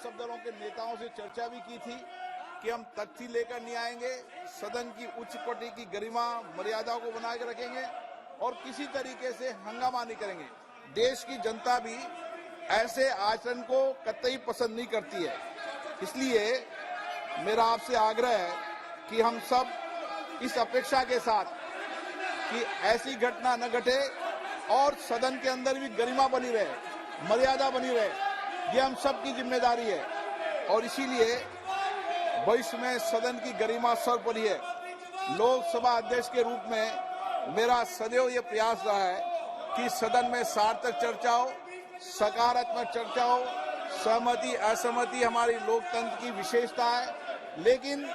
सब दलों के नेताओं से चर्चा भी की थी कि हम तख्ती लेकर नहीं आएंगे, सदन की उच्च कोटि की गरिमा मर्यादा को बना के रखेंगे और किसी तरीके से हंगामा नहीं करेंगे। देश की जनता भी ऐसे आचरण को कतई पसंद नहीं करती है। इसलिए मेरा आपसे आग्रह है कि हम सब इस अपेक्षा के साथ कि ऐसी घटना न घटे और सदन के अंदर भी गरिमा बनी रहे, मर्यादा बनी रहे, ये हम सब की जिम्मेदारी है। और इसीलिए भविष्य में सदन की गरिमा सर्वोपरि है। लोकसभा अध्यक्ष के रूप में मेरा सदैव ये प्रयास रहा है कि सदन में सार्थक चर्चा हो, सकारात्मक चर्चा हो। सहमति असहमति हमारी लोकतंत्र की विशेषता है, लेकिन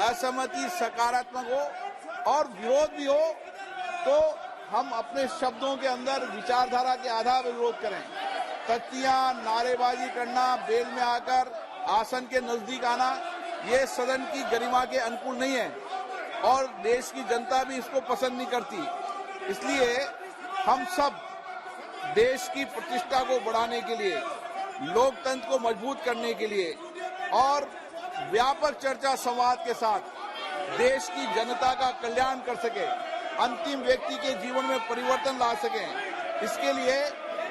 असहमति सकारात्मक हो और विरोध भी हो तो हम अपने शब्दों के अंदर विचारधारा के आधार पर विरोध करें। तख्तियां, नारेबाजी करना, बेल में आकर आसन के नजदीक आना, ये सदन की गरिमा के अनुकूल नहीं है और देश की जनता भी इसको पसंद नहीं करती। इसलिए हम सब देश की प्रतिष्ठा को बढ़ाने के लिए, लोकतंत्र को मजबूत करने के लिए और व्यापक चर्चा संवाद के साथ देश की जनता का कल्याण कर सके, अंतिम व्यक्ति के जीवन में परिवर्तन ला सकें, इसके लिए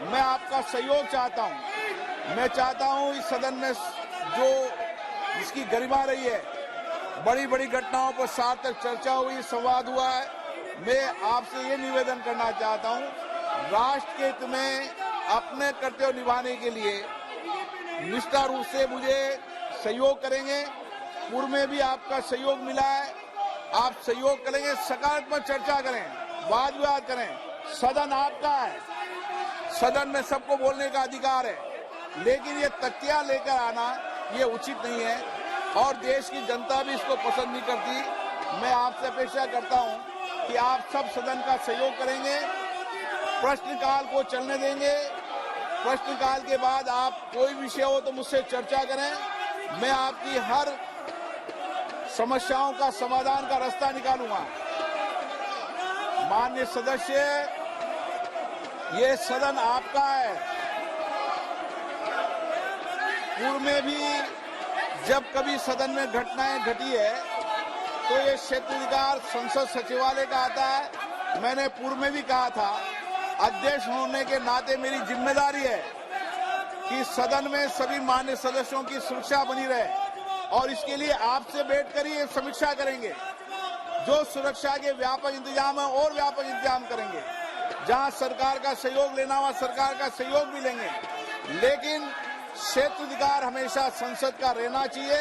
मैं आपका सहयोग चाहता हूं। मैं चाहता हूं इस सदन में जो इसकी गरिमा रही है, बड़ी बड़ी घटनाओं पर सार्थक चर्चा हुई, संवाद हुआ है। मैं आपसे ये निवेदन करना चाहता हूं, राष्ट्र के हित में अपने कर्तव्य निभाने के लिए निष्ठा रूप से मुझे सहयोग करेंगे। पूर्व में भी आपका सहयोग मिला है, आप सहयोग करेंगे, सकारात्मक चर्चा करें, वाद विवाद करें। सदन आपका है, सदन में सबको बोलने का अधिकार है, लेकिन ये तख्तियां लेकर आना ये उचित नहीं है और देश की जनता भी इसको पसंद नहीं करती। मैं आपसे अपेक्षा करता हूं कि आप सब सदन का सहयोग करेंगे, प्रश्नकाल को चलने देंगे। प्रश्नकाल के बाद आप कोई विषय हो तो मुझसे चर्चा करें, मैं आपकी हर समस्याओं का समाधान का रास्ता निकालूंगा। माननीय सदस्य, ये सदन आपका है। पूर्व में भी जब कभी सदन में घटनाएं घटी है तो ये क्षेत्राधिकार संसद सचिवालय का आता है। मैंने पूर्व में भी कहा था, अध्यक्ष होने के नाते मेरी जिम्मेदारी है कि सदन में सभी मान्य सदस्यों की सुरक्षा बनी रहे और इसके लिए आपसे बैठकर ही समीक्षा करेंगे। जो सुरक्षा के व्यापक इंतजाम है और व्यापक इंतजाम करेंगे। जहां सरकार का सहयोग लेना हुआ सरकार का सहयोग भी लेंगे, लेकिन क्षेत्राधिकार हमेशा संसद का रहना चाहिए।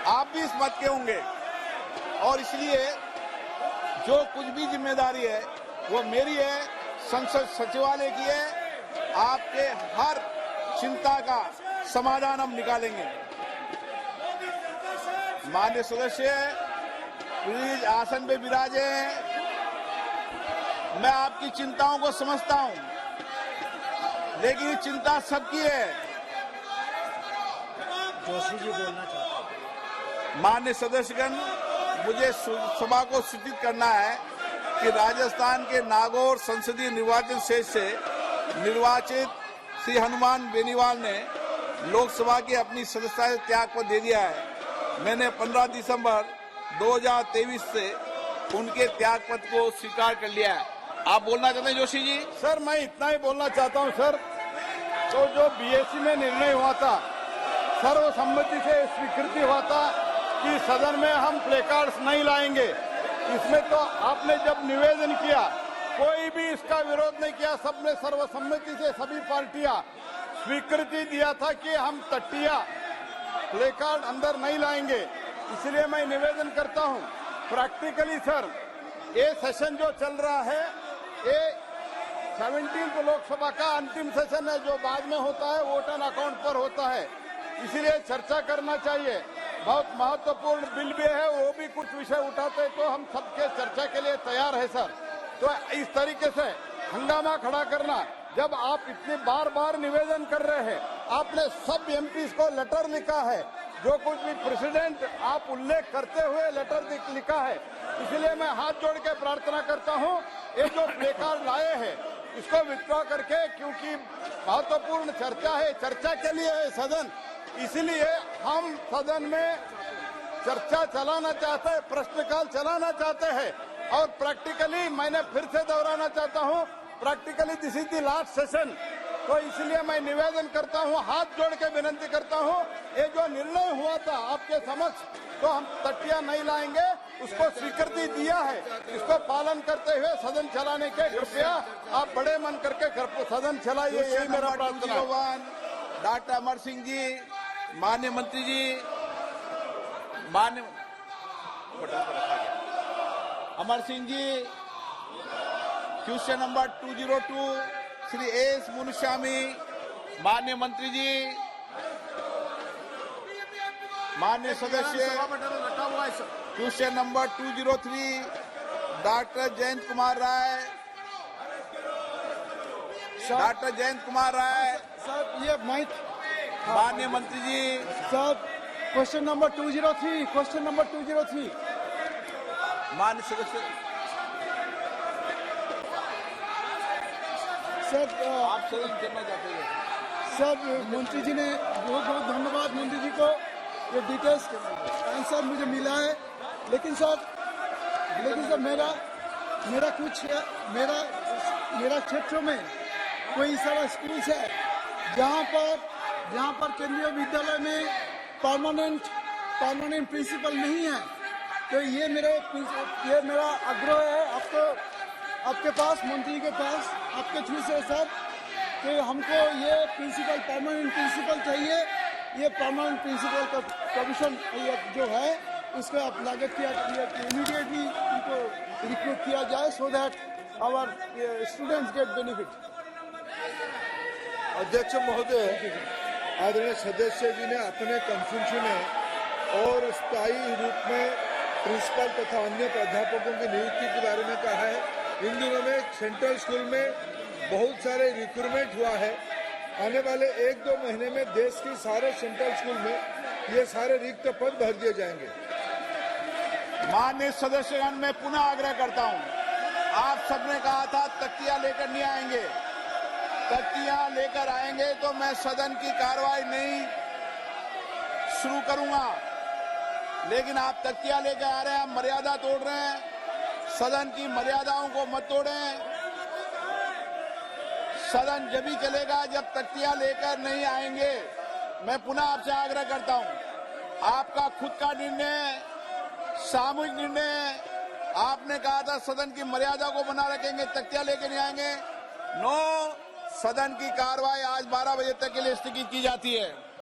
आप भी इस मत के होंगे और इसलिए जो कुछ भी जिम्मेदारी है वो मेरी है, संसद सचिवालय की है। आपके हर चिंता का समाधान हम निकालेंगे। माननीय सदस्य प्लीज आसन पे विराजे। मैं आपकी चिंताओं को समझता हूं, लेकिन ये चिंता सबकी है। जोशी जी बोलना चाहते हैं। माननीय सदस्यगण, मुझे सभा को सूचित करना है कि राजस्थान के नागौर संसदीय निर्वाचन क्षेत्र से निर्वाचित श्री हनुमान बेनीवाल ने लोकसभा की अपनी सदस्यता से त्याग पत्र दे दिया है। मैंने 15 दिसंबर 2023 से उनके त्याग पत्र को स्वीकार कर लिया है। आप बोलना चाहते हैं जोशी जी? सर, मैं इतना ही बोलना चाहता हूं सर, तो जो बीएससी में निर्णय हुआ था, सर्वसम्मति से स्वीकृति हुआ था कि सदन में हम प्लेकार्ड्स नहीं लाएंगे। इसमें तो आपने जब निवेदन किया, कोई भी इसका विरोध नहीं किया, सबने सर्वसम्मति से सभी पार्टियां स्वीकृति दिया था कि हम तख्तियां, प्लेकार्ड अंदर नहीं लाएंगे। इसलिए मैं निवेदन करता हूं, प्रैक्टिकली सर, ये सेशन जो चल रहा है, ये 17वीं लोकसभा का अंतिम सेशन है, जो बाद में होता है वोट एंड अकाउंट पर होता है। इसलिए चर्चा करना चाहिए। बहुत महत्वपूर्ण बिल भी है, वो भी कुछ विषय उठाते तो हम सबके चर्चा के लिए तैयार है सर। तो इस तरीके से हंगामा खड़ा करना, जब आप इतने बार बार निवेदन कर रहे हैं, आपने सब एमपीज को लेटर लिखा है, जो कुछ भी प्रेसिडेंट आप उल्लेख करते हुए लेटर लिखा है। इसलिए मैं हाथ जोड़ के प्रार्थना करता हूं, ये जो प्लेकार्ड लाए हैं इसको विथड्रॉ करके, क्योंकि महत्वपूर्ण चर्चा है, चर्चा के लिए है सदन, इसलिए हम सदन में चर्चा चलाना चाहते हैं, प्रश्नकाल चलाना चाहते हैं और प्रैक्टिकली मैंने फिर से दोहराना चाहता हूं, practically this is the last session. तो इसलिए मैं निवेदन करता हूं, हाथ जोड़ के विनती करता हूं, ये जो निर्णय हुआ था आपके समक्ष, तो हम तख्तियां नहीं लाएंगे, उसको स्वीकृति दिया है, इसको पालन करते हुए सदन चलाने के कृपया आप बड़े मन करके सदन चलाइए, यही मेरा प्रार्थना है। डॉक्टर अमर सिंह जी, माननीय मंत्री जी, माननीय Amar Singh ji, question number 202 Shri S Munuswamy, माननीय मंत्री जी, माननीय सदस्य, question number 203 doctor Jayant Kumar Rai, doctor Jayant Kumar Rai, sir ये माइक, माननीय मंत्री जी, sir question number 203, question number 203। माननीय सदस्य, सर आप सदन करना चाहते हैं? सर मंत्री जी ने बहुत बहुत धन्यवाद मंत्री जी को, ये डिटेल्स आंसर मुझे मिला है। लेकिन सर मेरा कुछ मेरा क्षेत्र में कोई सारा स्कूल है जहाँ पर केंद्रीय विद्यालय में परमानेंट प्रिंसिपल नहीं है। तो ये मेरा आग्रह है आपके पास, मंत्री के पास, आपके थ्रू से सर, कि हमको ये परमानेंट प्रिंसिपल चाहिए। ये परमानेंट प्रिंसिपल का प्रोविजन जो है उसको आप लागत किया इमीडिएटली उनको रिक्रूट किया जाए, so that our students get benefit. अध्यक्ष महोदय, आदरणीय सदस्य जी ने अपने कंफ्यूजन में और स्थायी रूप में प्रिंसिपल तथा अन्य प्राध्यापकों की नियुक्ति के बारे में कहा है। इन दिनों में सेंट्रल स्कूल में बहुत सारे रिक्रूटमेंट हुआ है। आने वाले 1-2 महीने में देश के सारे सेंट्रल स्कूल में ये सारे रिक्त पद भर दिए जाएंगे। माननीय सदस्यगण, मैं पुनः आग्रह करता हूं, आप सबने कहा था तख्तियां लेकर नहीं आएंगे, तख्तियां लेकर आएंगे तो मैं सदन की कार्रवाई नहीं शुरू करूंगा। लेकिन आप तख्तियां लेकर आ रहे हैं, आप मर्यादा तोड़ रहे हैं, सदन की मर्यादाओं को मत तोड़ें। सदन जब भी चलेगा जब तख्तियां लेकर नहीं आएंगे। मैं पुनः आपसे आग्रह करता हूं, आपका खुद का निर्णय, सामूहिक निर्णय, आपने कहा था सदन की मर्यादा को बना रखेंगे, तख्तियां लेकर नहीं आएंगे। नो, सदन की कार्रवाई आज 12 बजे तक के लिए स्थगित की जाती है।